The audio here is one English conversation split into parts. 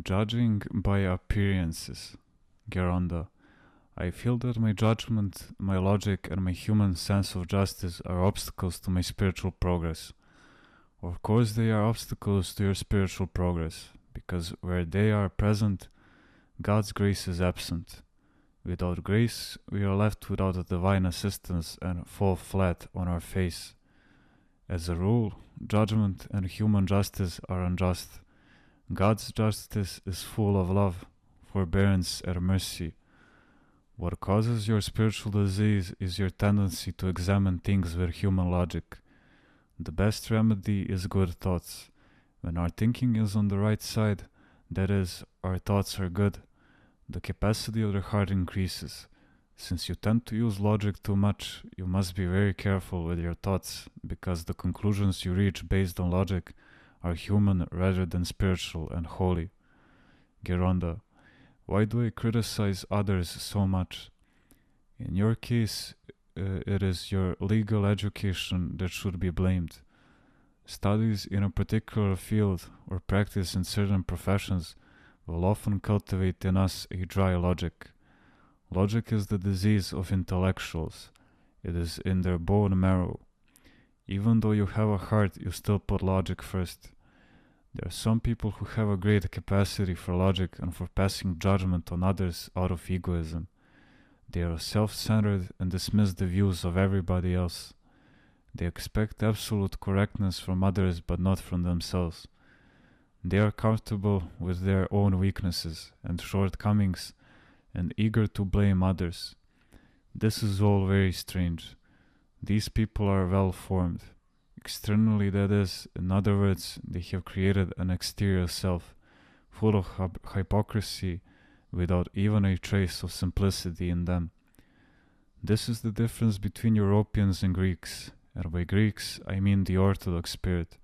Judging by appearances. Geronda. I feel that my judgment, my logic, and my human sense of justice are obstacles to my spiritual progress. Of course, they are obstacles to your spiritual progress, because where they are present, God's grace is absent. Without grace, we are left without a divine assistance and fall flat on our face. As a rule, judgment and human justice are unjust. God's justice is full of love, forbearance, and mercy. What causes your spiritual disease is your tendency to examine things with human logic. The best remedy is good thoughts. When our thinking is on the right side, that is, our thoughts are good, the capacity of the heart increases. Since you tend to use logic too much, you must be very careful with your thoughts, because the conclusions you reach based on logic are human rather than spiritual and holy. Geronda. Why do I criticize others so much? In your case, it is your legal education that should be blamed. Studies in a particular field or practice in certain professions will often cultivate in us a dry logic. Logic is the disease of intellectuals. It is in their bone marrow. Even though you have a heart, you still put logic first. There are some people who have a great capacity for logic and for passing judgment on others out of egoism. They are self-centered and dismiss the views of everybody else. They expect absolute correctness from others but not from themselves. They are comfortable with their own weaknesses and shortcomings and eager to blame others. This is all very strange. These people are well formed. Externally, that is, in other words, they have created an exterior self, full of hypocrisy, without even a trace of simplicity in them. This is the difference between Europeans and Greeks, and by Greeks I mean the Orthodox spirit.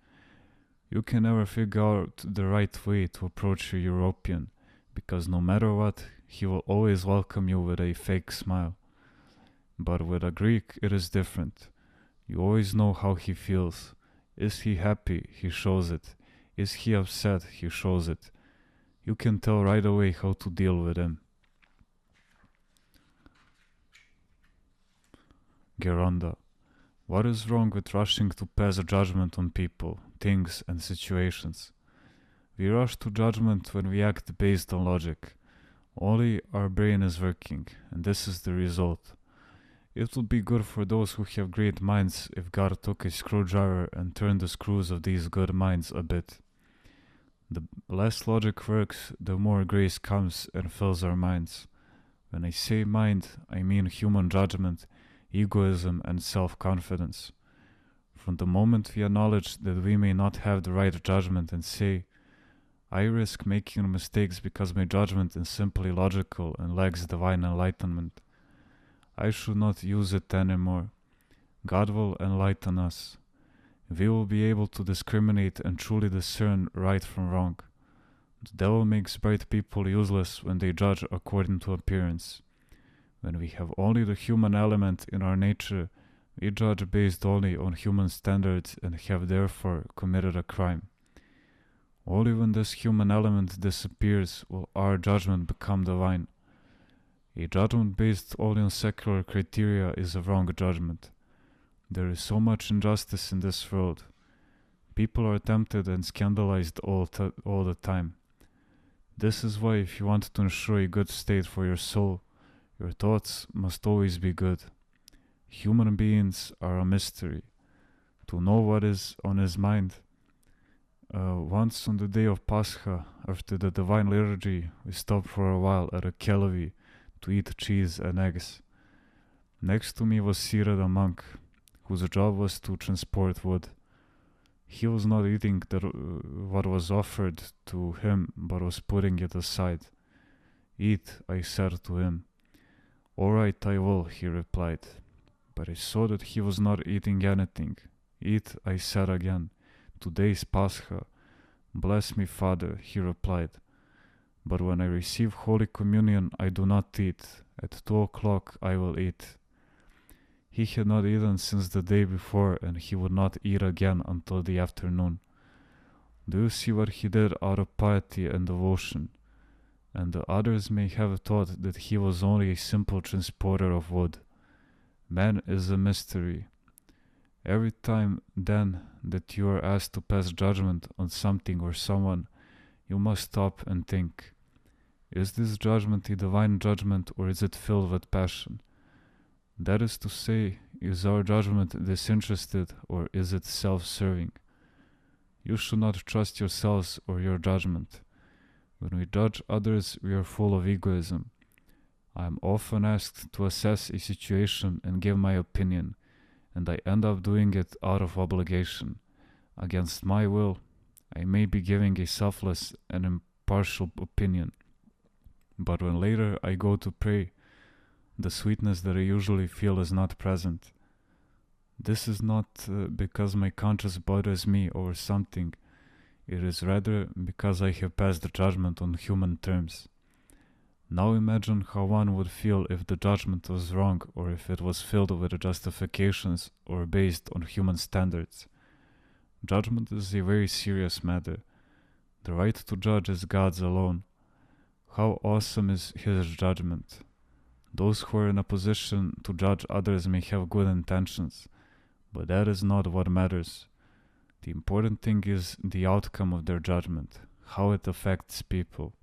You can never figure out the right way to approach a European, because no matter what, he will always welcome you with a fake smile. But with a Greek it is different. You always know how he feels. Is he happy? He shows it. Is he upset? He shows it. You can tell right away how to deal with him. Geronda. What is wrong with rushing to pass a judgment on people, things, and situations? We rush to judgment when we act based on logic. Only our brain is working, and this is the result. It would be good for those who have great minds if God took a screwdriver and turned the screws of these good minds a bit. The less logic works, the more grace comes and fills our minds. When I say mind, I mean human judgment, egoism, and self-confidence. From the moment we acknowledge that we may not have the right judgment and say, I risk making mistakes because my judgment is simply logical and lacks divine enlightenment, I should not use it anymore. God will enlighten us. We will be able to discriminate and truly discern right from wrong. The devil makes bright people useless when they judge according to appearance. When we have only the human element in our nature, we judge based only on human standards and have therefore committed a crime. Only when this human element disappears will our judgment become divine. A judgment based only on secular criteria is a wrong judgment. There is so much injustice in this world. People are tempted and scandalized all the time. This is why if you want to ensure a good state for your soul, your thoughts must always be good. Human beings are a mystery. To know what is on his mind. Once on the day of Pascha, after the divine liturgy, we stopped for a while at a Kelevi to eat cheese and eggs. Next to me was seated a monk, whose job was to transport wood. He was not eating what was offered to him, but was putting it aside. Eat, I said to him. All right, I will, he replied. But I saw that he was not eating anything. Eat, I said again. Today is Pascha. Bless me, Father, he replied. But when I receive Holy Communion, I do not eat. At 2 o'clock I will eat. He had not eaten since the day before, and he would not eat again until the afternoon. Do you see what he did out of piety and devotion? And the others may have thought that he was only a simple transporter of wood. Man is a mystery. Every time, then, that you are asked to pass judgment on something or someone, you must stop and think. Is this judgment a divine judgment, or is it filled with passion? That is to say, is our judgment disinterested, or is it self-serving? You should not trust yourselves or your judgment. When we judge others, we are full of egoism. I am often asked to assess a situation and give my opinion, and I end up doing it out of obligation. Against my will, I may be giving a selfless and impartial opinion, but when later I go to pray, the sweetness that I usually feel is not present. This is not because my conscience bothers me over something. It is rather because I have passed the judgment on human terms. Now imagine how one would feel if the judgment was wrong, or if it was filled with justifications or based on human standards. Judgment is a very serious matter. The right to judge is God's alone. How awesome is His judgment! Those who are in a position to judge others may have good intentions, but that is not what matters. The important thing is the outcome of their judgment, how it affects people.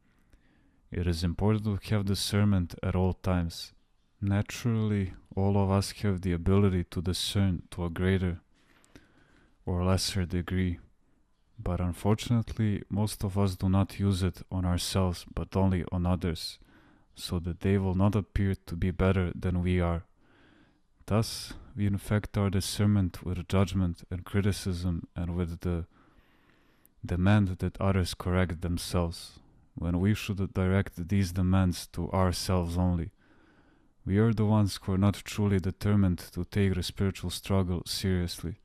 It is important to have discernment at all times. Naturally, all of us have the ability to discern to a greater or lesser degree, but unfortunately, most of us do not use it on ourselves but only on others, so that they will not appear to be better than we are. Thus, we infect our discernment with judgment and criticism and with the demand that others correct themselves, when we should direct these demands to ourselves only. We are the ones who are not truly determined to take the spiritual struggle seriously.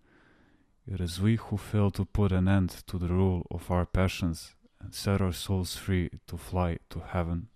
It is we who fail to put an end to the rule of our passions and set our souls free to fly to heaven.